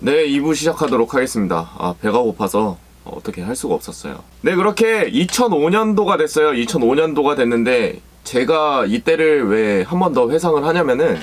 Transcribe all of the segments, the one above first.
네, 2부 시작하도록 하겠습니다. 배가 고파서 어떻게 할 수가 없었어요. 네, 그렇게 2005년도가 됐어요. 2005년도가 됐는데 제가 이때를 왜 한 번 더 회상을 하냐면은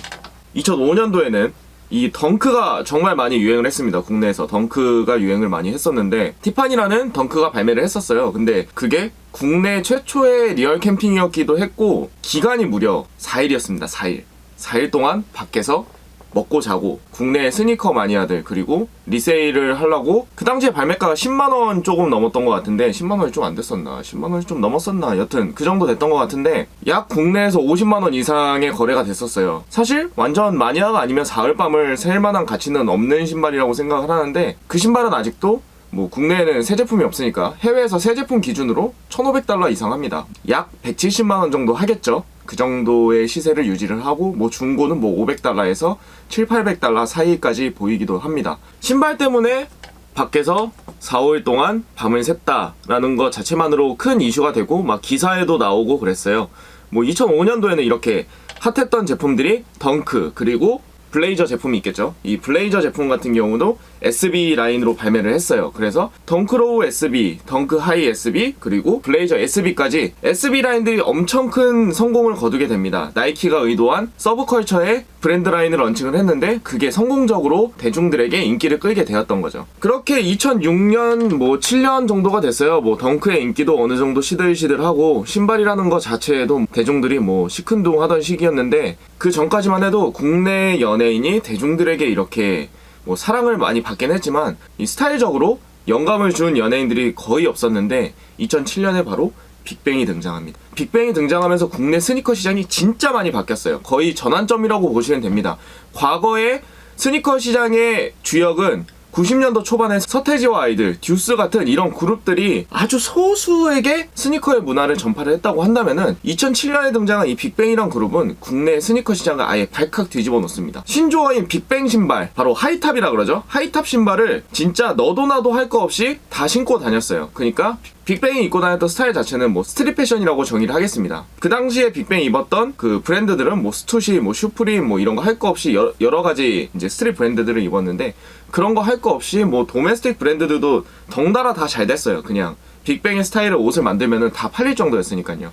2005년도에는 이 덩크가 정말 많이 유행을 했습니다. 국내에서 덩크가 유행을 많이 했었는데 티파니라는 덩크가 발매를 했었어요. 근데 그게 국내 최초의 리얼 캠핑이었기도 했고 기간이 무려 4일이었습니다. 4일 동안 밖에서 먹고 자고 국내 스니커 마니아들 그리고 리세일을 하려고 그 당시에 발매가가 10만원 조금 넘었던 것 같은데 10만원이 좀 안 됐었나 10만원이 좀 넘었었나 여튼 그 정도 됐던 것 같은데 약 국내에서 50만원 이상의 거래가 됐었어요. 사실 완전 마니아가 아니면 사흘밤을 셀만한 가치는 없는 신발이라고 생각을 하는데 그 신발은 아직도 뭐 국내에는 새 제품이 없으니까 해외에서 새 제품 기준으로 1,500달러 이상 합니다. 약 170만원 정도 하겠죠. 그 정도의 시세를 유지를 하고 뭐 중고는 뭐 500달러에서 7,800달러 사이까지 보이기도 합니다. 신발 때문에 밖에서 4, 5일 동안 밤을 샜다라는 것 자체만으로 큰 이슈가 되고 막 기사에도 나오고 그랬어요. 뭐 2005년도에는 이렇게 핫했던 제품들이 덩크 그리고 블레이저 제품이 있겠죠. 이 블레이저 제품 같은 경우도 SB 라인으로 발매를 했어요. 그래서 덩크로우 SB, 덩크 하이 SB, 그리고 블레이저 SB까지 SB 라인들이 엄청 큰 성공을 거두게 됩니다. 나이키가 의도한 서브컬처의 브랜드 라인을 런칭을 했는데 그게 성공적으로 대중들에게 인기를 끌게 되었던 거죠. 그렇게 2006년 뭐 7년 정도가 됐어요. 뭐 덩크의 인기도 어느 정도 시들시들하고 신발이라는 거 자체에도 대중들이 뭐 시큰둥하던 시기였는데 그 전까지만 해도 국내 연예인이 대중들에게 이렇게 뭐 사랑을 많이 받긴 했지만 이 스타일적으로 영감을 준 연예인들이 거의 없었는데 2007년에 바로 빅뱅이 등장합니다. 빅뱅이 등장하면서 국내 스니커 시장이 진짜 많이 바뀌었어요. 거의 전환점이라고 보시면 됩니다. 과거의 스니커 시장의 주역은 90년도 초반에 서태지와 아이들, 듀스 같은 이런 그룹들이 아주 소수에게 스니커의 문화를 전파를 했다고 한다면은 2007년에 등장한 이 빅뱅이란 그룹은 국내 스니커 시장을 아예 발칵 뒤집어 놓습니다. 신조어인 빅뱅 신발, 바로 하이탑이라 그러죠. 하이탑 신발을 진짜 너도 나도 할 거 없이 다 신고 다녔어요. 그러니까 빅뱅이 입고 다녔던 스타일 자체는 뭐 스트릿 패션이라고 정의를 하겠습니다. 그 당시에 빅뱅이 입었던 그 브랜드들은 뭐 스투시, 뭐 슈프림 뭐 이런 거 할 거 없이 여러 가지 이제 스트릿 브랜드들을 입었는데 그런 거 할 거 없이 뭐 도메스틱 브랜드들도 덩달아 다 잘 됐어요. 그냥 빅뱅의 스타일의 옷을 만들면은 다 팔릴 정도였으니까요.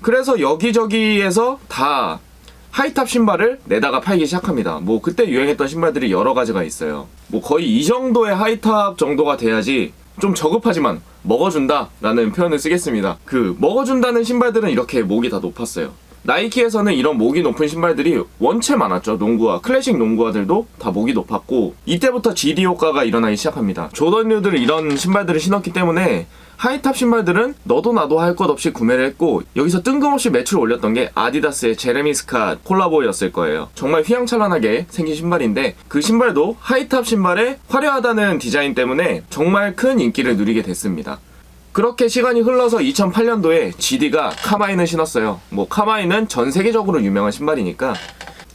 그래서 여기저기에서 다 하이탑 신발을 내다가 팔기 시작합니다. 뭐 그때 유행했던 신발들이 여러 가지가 있어요. 뭐 거의 이 정도의 하이탑 정도가 돼야지 좀 저급하지만 먹어준다 라는 표현을 쓰겠습니다. 그 먹어준다는 신발들은 이렇게 목이 다 높았어요. 나이키에서는 이런 목이 높은 신발들이 원체 많았죠. 농구화, 클래식 농구화들도 다 목이 높았고 이때부터 GD 효과가 일어나기 시작합니다. 조던류들 이런 신발들을 신었기 때문에 하이탑 신발들은 너도 나도 할 것 없이 구매를 했고 여기서 뜬금없이 매출을 올렸던 게 아디다스의 제레미 스캇 콜라보였을 거예요. 정말 휘황찬란하게 생긴 신발인데 그 신발도 하이탑 신발의 화려하다는 디자인 때문에 정말 큰 인기를 누리게 됐습니다. 그렇게 시간이 흘러서 2008년도에 GD가 카마인을 신었어요. 뭐 카마인은 전 세계적으로 유명한 신발이니까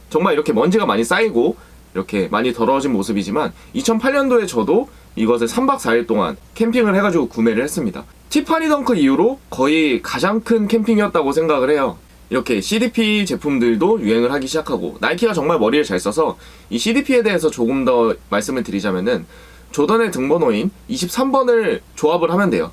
정말 이렇게 먼지가 많이 쌓이고 이렇게 많이 더러워진 모습이지만 2008년도에 저도 이것을 3박 4일 동안 캠핑을 해가지고 구매를 했습니다. 티파니 덩크 이후로 거의 가장 큰 캠핑이었다고 생각을 해요. 이렇게 CDP 제품들도 유행을 하기 시작하고 나이키가 정말 머리를 잘 써서 이 CDP에 대해서 조금 더 말씀을 드리자면은 조던의 등번호인 23번을 조합을 하면 돼요.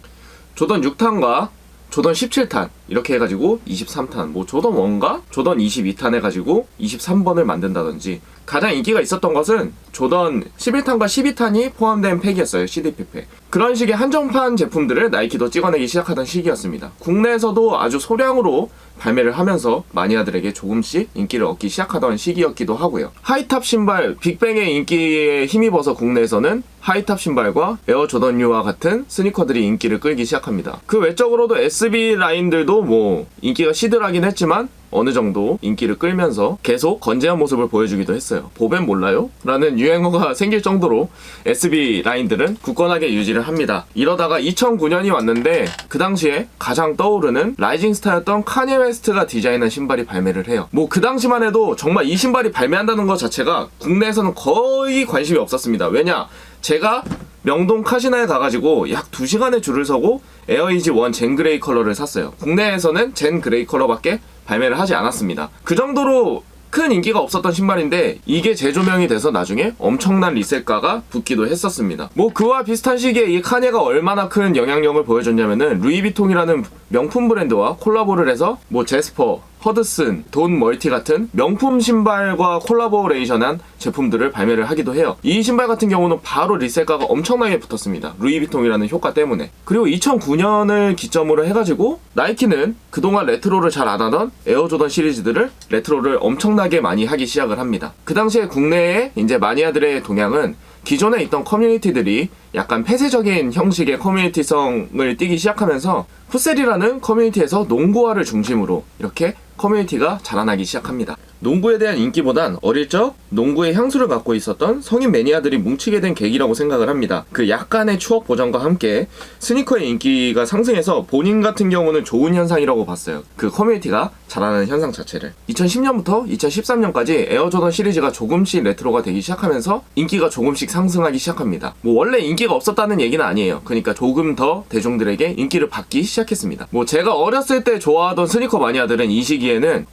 조던 6탄과 조던 17탄 이렇게 해가지고 23탄, 뭐 조던 1과 조던 22탄 해가지고 23번을 만든다든지 가장 인기가 있었던 것은 조던 11탄과 12탄이 포함된 팩이었어요. CDP 팩. 그런 식의 한정판 제품들을 나이키도 찍어내기 시작하던 시기였습니다. 국내에서도 아주 소량으로 발매를 하면서 마니아들에게 조금씩 인기를 얻기 시작하던 시기였기도 하고요. 하이탑 신발, 빅뱅의 인기에 힘입어서 국내에서는 하이탑 신발과 에어 조던유와 같은 스니커들이 인기를 끌기 시작합니다. 그 외적으로도 SB 라인들도 뭐 인기가 시들하긴 했지만 어느 정도 인기를 끌면서 계속 건재한 모습을 보여주기도 했어요. 보벤 몰라요? 라는 유행어가 생길 정도로 SB 라인들은 굳건하게 유지를 합니다. 이러다가 2009년이 왔는데 그 당시에 가장 떠오르는 라이징 스타였던 카니에 웨스트가 디자인한 신발이 발매를 해요. 뭐 그 당시만 해도 정말 이 신발이 발매한다는 것 자체가 국내에서는 거의 관심이 없었습니다. 왜냐? 제가 명동 카시나에 가가지고 약 2시간의 줄을 서고 에어이지 1 젠 그레이 컬러를 샀어요. 국내에서는 젠 그레이 컬러밖에 발매를 하지 않았습니다. 그 정도로 큰 인기가 없었던 신발인데 이게 재조명이 돼서 나중에 엄청난 리셀가가 붙기도 했었습니다. 뭐 그와 비슷한 시기에 이 카니에가 얼마나 큰 영향력을 보여줬냐면은 루이비통이라는 명품 브랜드와 콜라보를 해서 뭐 제스퍼, 허드슨, 돈 멀티 같은 명품 신발과 콜라보레이션한 제품들을 발매를 하기도 해요. 이 신발 같은 경우는 바로 리셀가가 엄청나게 붙었습니다. 루이비통이라는 효과 때문에. 그리고 2009년을 기점으로 해가지고 나이키는 그동안 레트로를 잘 안 하던 에어조던 시리즈들을 레트로를 엄청나게 많이 하기 시작을 합니다. 그 당시에 국내에 이제 마니아들의 동향은 기존에 있던 커뮤니티들이 약간 폐쇄적인 형식의 커뮤니티성을 띠기 시작하면서 풋셀이라는 커뮤니티에서 농구화를 중심으로 이렇게 커뮤니티가 자라나기 시작합니다. 농구에 대한 인기보단 어릴 적 농구의 향수를 갖고 있었던 성인 매니아들이 뭉치게 된 계기라고 생각을 합니다. 그 약간의 추억 보정과 함께 스니커의 인기가 상승해서 본인 같은 경우는 좋은 현상이라고 봤어요. 그 커뮤니티가 자라나는 현상 자체를. 2010년부터 2013년까지 에어조던 시리즈가 조금씩 레트로가 되기 시작하면서 인기가 조금씩 상승하기 시작합니다. 뭐 원래 인기가 없었다는 얘기는 아니에요. 그러니까 조금 더 대중들에게 인기를 받기 시작했습니다. 뭐 제가 어렸을 때 좋아하던 스니커 마니아들은 이 시기에는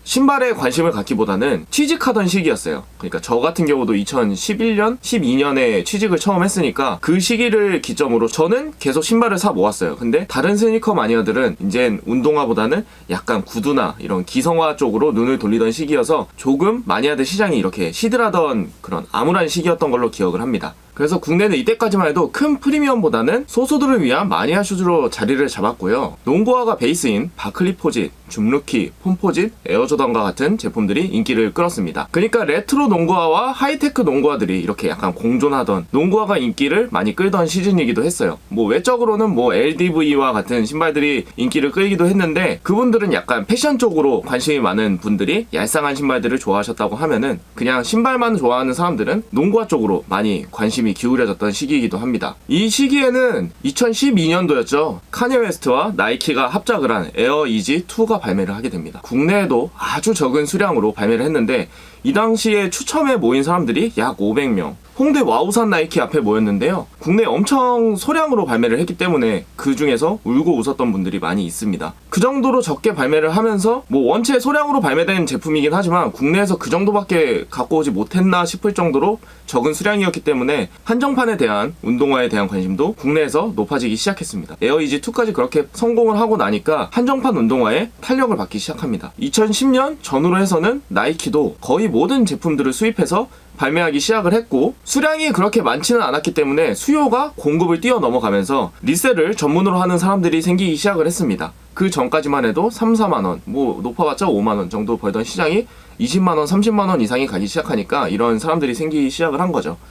신발에 관심을 갖기보다는 취직하던 시기였어요. 그러니까 저 같은 경우도 2011년, 12년에 취직을 처음 했으니까 그 시기를 기점으로 저는 계속 신발을 사 모았어요. 근데 다른 스니커 마니아들은 이젠 운동화보다는 약간 구두나 이런 기성화 쪽으로 눈을 돌리던 시기여서 조금 마니아들 시장이 이렇게 시들하던 그런 암울한 시기였던 걸로 기억을 합니다. 그래서 국내는 이때까지만 해도 큰 프리미엄보다는 소수들을 위한 마니아 슈즈로 자리를 잡았고요. 농구화가 베이스인 바클리 포짓, 줌루키, 폼포짓, 에어조던과 같은 제품들이 인기를 끌었습니다. 그러니까 레트로 농구화와 하이테크 농구화들이 이렇게 약간 공존하던 농구화가 인기를 많이 끌던 시즌이기도 했어요. 뭐 외적으로는 뭐 LDV와 같은 신발들이 인기를 끌기도 했는데 그분들은 약간 패션 쪽으로 관심이 많은 분들이 얄쌍한 신발들을 좋아하셨다고 하면은 그냥 신발만 좋아하는 사람들은 농구화 쪽으로 많이 관심이 기울여졌던 시기이기도 합니다. 이 시기에는 2012년도였죠. 카니 웨스트와 나이키가 합작을 한 에어 이지 2가 발매를 하게 됩니다. 국내에도 아주 적은 수량으로 발매를 했는데 이 당시에 추첨에 모인 사람들이 약 500명. 홍대 와우산 나이키 앞에 모였는데요. 국내에 엄청 소량으로 발매를 했기 때문에 그 중에서 울고 웃었던 분들이 많이 있습니다. 그 정도로 적게 발매를 하면서 뭐 원체 소량으로 발매된 제품이긴 하지만 국내에서 그 정도밖에 갖고 오지 못했나 싶을 정도로 적은 수량이었기 때문에 한정판에 대한 운동화에 대한 관심도 국내에서 높아지기 시작했습니다. 에어이지2까지 그렇게 성공을 하고 나니까 한정판 운동화에 탄력을 받기 시작합니다. 2010년 전후로 해서는 나이키도 거의 모든 제품들을 수입해서 발매하기 시작을 했고 수량이 그렇게 많지는 않았기 때문에 수요가 공급을 뛰어넘어가면서 리셀을 전문으로 하는 사람들이 생기기 시작을 했습니다. 그 전까지만 해도 3, 4만원, 뭐 높아봤자 5만원 정도 벌던 시장이 20만원, 30만원 이상이 가기 시작하니까 이런 사람들이 생기기 시작을 한 거죠.